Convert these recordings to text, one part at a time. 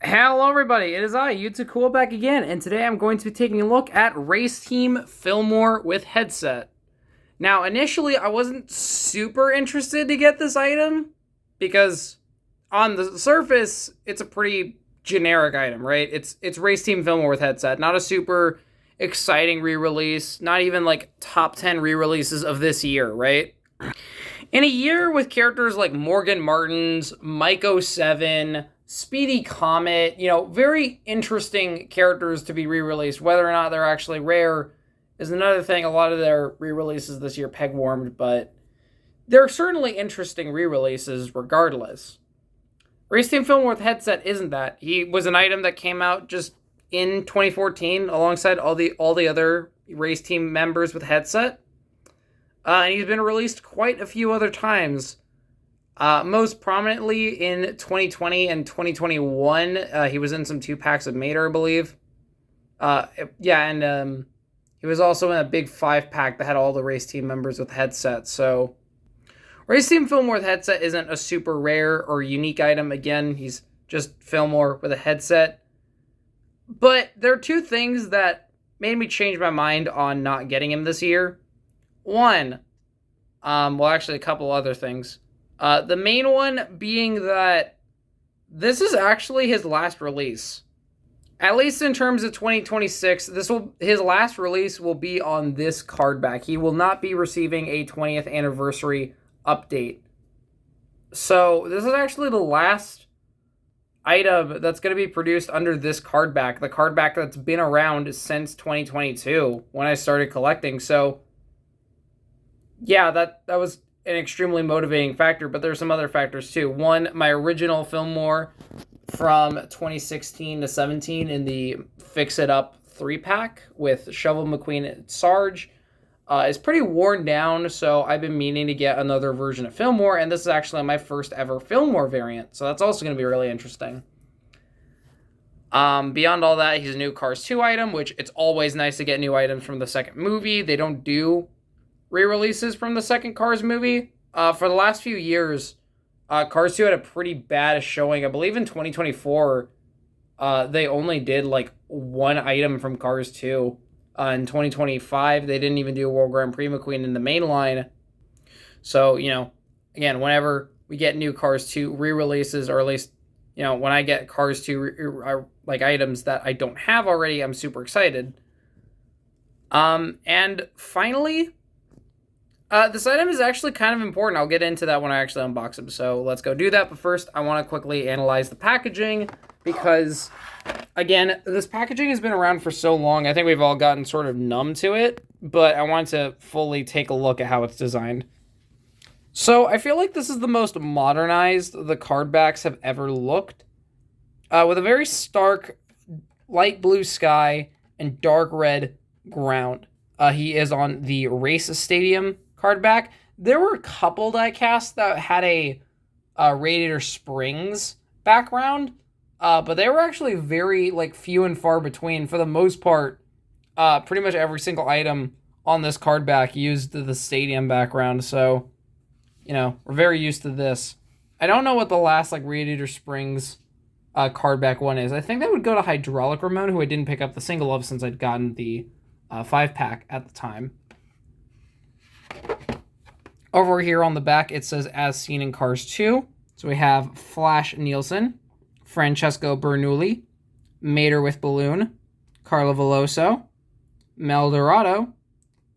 Hello everybody, it is I, Cool back again, and today I'm going to be taking a look at Race Team Fillmore with headset. Now, initially I wasn't super interested to get this item, because on the surface, it's a pretty generic item, right? It's Race Team Fillmore with headset, not a super exciting re-release, not even like top 10 re-releases of this year, right? In a year with characters like Morgan Martins, Mike '07, Speedy Comet, very interesting characters to be re-released. Whether or not they're actually rare is another thing. A lot of their re-releases this year peg-warmed, but they're certainly interesting re-releases regardless. Race Team Fillmore with headset isn't that. He was an item that came out just in 2014 alongside all the other Race Team members with headset. And he's been released quite a few other times. Most prominently in 2020 and 2021. He was in some 2-packs of Mater, I believe. He was also in a big 5-pack that had all the Race Team members with headsets. So, Race Team Fillmore with headset isn't a super rare or unique item. Again, he's just Fillmore with a headset. But there are two things that made me change my mind on not getting him this year. One, actually a couple other things. The main one being that this is actually his last release. At least in terms of 2026, his last release will be on this card back. He will not be receiving a 20th anniversary update. So this is actually the last item that's going to be produced under this card back. The card back that's been around since 2022 when I started collecting. So yeah, that was an extremely motivating factor, but there's some other factors too. One, my original Fillmore from 2016 to 17 in the Fix It Up 3-pack with Shovel McQueen and Sarge is pretty worn down, so I've been meaning to get another version of Fillmore, and this is actually my first ever Fillmore variant, so that's also going to be really interesting. Beyond all that, he's a new Cars 2 item, which it's always nice to get new items from the second movie. They don't do re-releases from the second Cars movie. For the last few years, Cars 2 had a pretty bad showing. I believe in 2024, they only did like one item from Cars 2. In 2025, they didn't even do a World Grand Prix McQueen in the main line. So, again, whenever we get new Cars 2 re-releases, or at least, when I get Cars 2 like items that I don't have already, I'm super excited. And finally, this item is actually kind of important. I'll get into that when I actually unbox them. So let's go do that. But first, I want to quickly analyze the packaging because, again, this packaging has been around for so long. I think we've all gotten sort of numb to it. But I want to fully take a look at how it's designed. So I feel like this is the most modernized the card backs have ever looked. With a very stark light blue sky and dark red ground. He is on the Race Stadium card back. There were a couple diecast that had a Radiator Springs background, but they were actually very few and far between. For the most part, pretty much every single item on this card back used the stadium background, so we're very used to this. I don't know what the last Radiator Springs card back one is. I think that would go to Hydraulic Ramon, who I didn't pick up the single of since I'd gotten the 5-pack at the time. Over here on the back, it says as seen in Cars 2. So we have Flash Nielsen, Francesco Bernoulli, Mater with Balloon, Carla Veloso, Mel Dorado,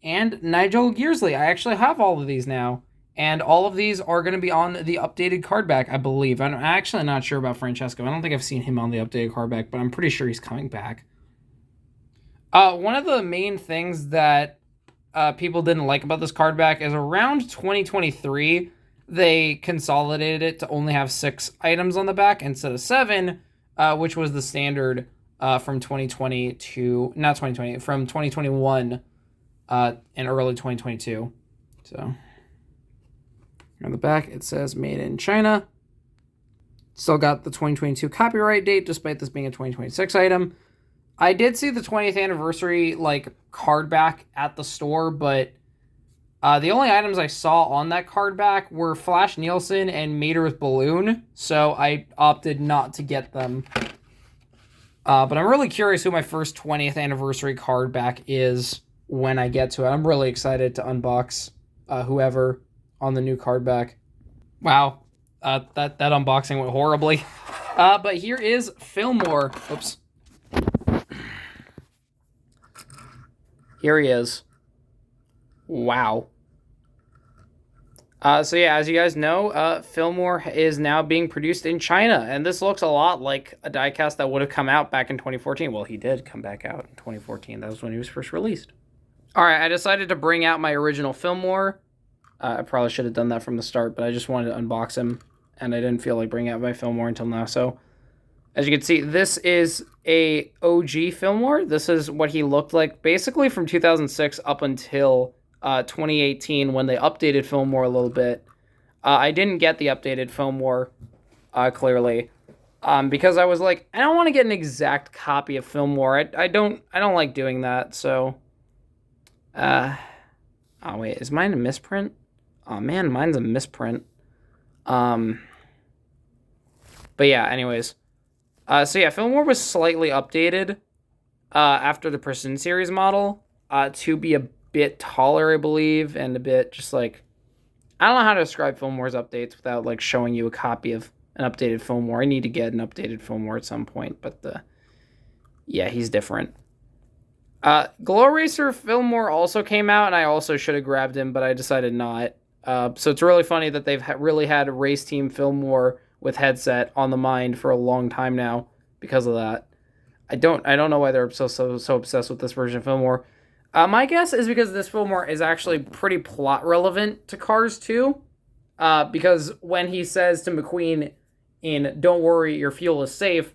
and Nigel Gearsley. I actually have all of these now. And all of these are going to be on the updated card back, I believe. I'm actually not sure about Francesco. I don't think I've seen him on the updated card back, but I'm pretty sure he's coming back. One of the main things that people didn't like about this card back is around 2023, they consolidated it to only have 6 items on the back instead of 7, which was the standard from 2020 to, not 2020, from 2021 and early 2022. So, on the back, it says made in China. Still got the 2022 copyright date, despite this being a 2026 item. I did see the 20th anniversary card back at the store, but the only items I saw on that card back were Flash Nielsen and Mater with Balloon, so I opted not to get them. But I'm really curious who my first 20th anniversary card back is when I get to it. I'm really excited to unbox whoever on the new card back. Wow, that unboxing went horribly. But here is Fillmore. Oops. Here he is. Wow. So yeah, as you guys know, Fillmore is now being produced in China, and this looks a lot like a diecast that would have come out back in 2014. Well, he did come back out in 2014. That was when he was first released. All right, I decided to bring out my original Fillmore. I probably should have done that from the start, but I just wanted to unbox him, and I didn't feel like bringing out my Fillmore until now. So, as you can see, this is a OG Fillmore. This is what he looked like basically from 2006 up until 2018 when they updated Fillmore a little bit. I didn't get the updated Fillmore clearly because I was like, I don't want to get an exact copy of Fillmore. I don't like doing that. So, oh wait, is mine a misprint? Oh man, mine's a misprint. But yeah, anyways. So yeah, Fillmore was slightly updated after the Precision Series model to be a bit taller, I believe, and a bit just like, I don't know how to describe Fillmore's updates without like showing you a copy of an updated Fillmore. I need to get an updated Fillmore at some point, but yeah, he's different. Glow Racer Fillmore also came out, and I also should have grabbed him, but I decided not. So it's really funny that they've really had a race team Fillmore with headset on the mind for a long time now because of that. I don't know why they're so obsessed with this version of Fillmore. My guess is because this Fillmore is actually pretty plot relevant to Cars 2. Because when he says to McQueen in "Don't worry, your fuel is safe,"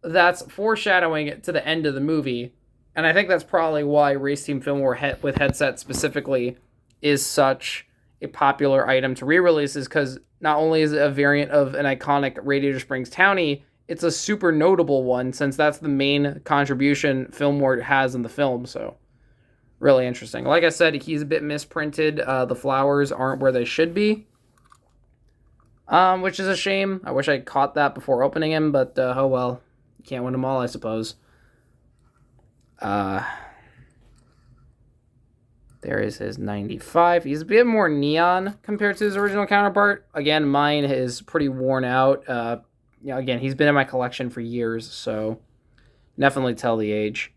that's foreshadowing to the end of the movie. And I think that's probably why Race Team Fillmore with headset specifically is such a popular item to re-release, is because not only is it a variant of an iconic Radiator Springs Townie, it's a super notable one since that's the main contribution Fillmore has in the film. So really interesting. Like I said, he's a bit misprinted. The flowers aren't where they should be, which is a shame. I wish I caught that before opening him, but oh well. You can't win them all, I suppose. There is his 95. He's a bit more neon compared to his original counterpart. Again, mine is pretty worn out. Again, he's been in my collection for years, so definitely tell the age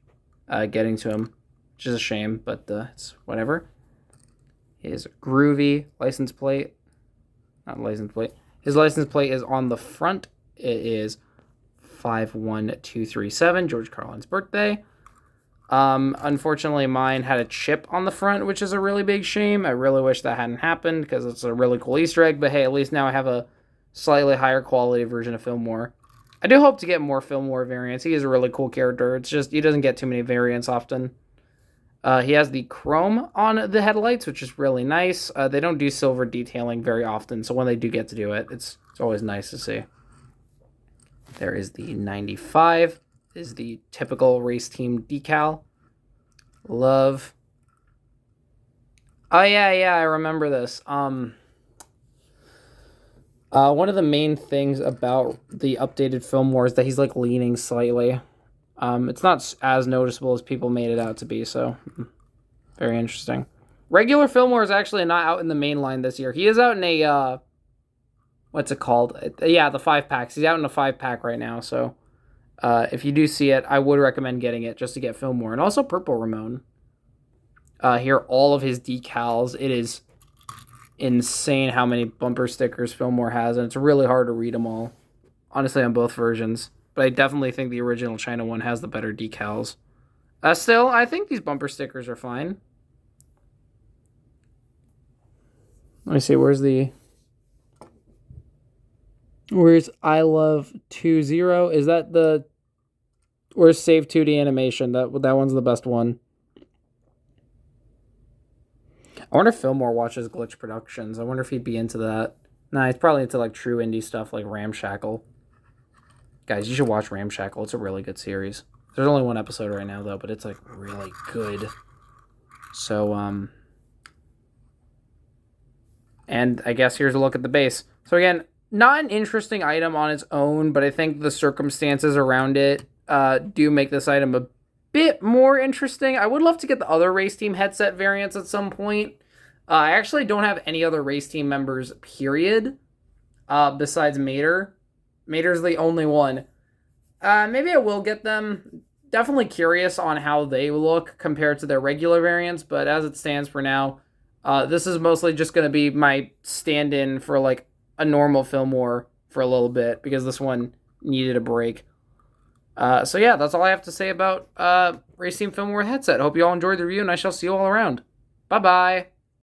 getting to him, which is a shame, but it's whatever. His groovy license plate. Not license plate. His license plate is on the front. It is 51237, George Carlin's birthday. Unfortunately, mine had a chip on the front, which is a really big shame. I really wish that hadn't happened because it's a really cool Easter egg. But hey, at least now I have a slightly higher quality version of Fillmore. I do hope to get more Fillmore variants. He is a really cool character. It's just he doesn't get too many variants often. He has the chrome on the headlights, which is really nice. They don't do silver detailing very often, so when they do get to do it, it's always nice to see. There is the 95. Is the typical race team decal. Love. Oh yeah, I remember this. One of the main things about the updated Fillmore is that he's like leaning slightly. It's not as noticeable as people made it out to be, so very interesting. Regular Fillmore is actually not out in the main line this year. He is out in a what's it called? Yeah, the 5-packs. He's out in a 5-pack right now, so if you do see it, I would recommend getting it just to get Fillmore. And also Purple Ramon. Here, all of his decals. It is insane how many bumper stickers Fillmore has, and it's really hard to read them all, honestly, on both versions. But I definitely think the original China one has the better decals. Still, I think these bumper stickers are fine. Let me see, where's I Love 20? Is that the... Where's Save 2D Animation? That one's the best one. I wonder if Fillmore watches Glitch Productions. I wonder if he'd be into that. Nah, he's probably into like true indie stuff like Ramshackle. Guys, you should watch Ramshackle. It's a really good series. There's only one episode right now, though, but it's like really good. So, and I guess here's a look at the base. So again, not an interesting item on its own, but I think the circumstances around it do make this item a bit more interesting. I would love to get the other race team headset variants at some point. I actually don't have any other race team members, period, besides Mater. Mater's the only one. Maybe I will get them. Definitely curious on how they look compared to their regular variants, but as it stands for now, this is mostly just going to be my stand-in for like a normal Fillmore for a little bit because this one needed a break. So yeah, that's all I have to say about Race Team Fillmore headset. Hope you all enjoyed the review, and I shall see you all around. Bye-bye.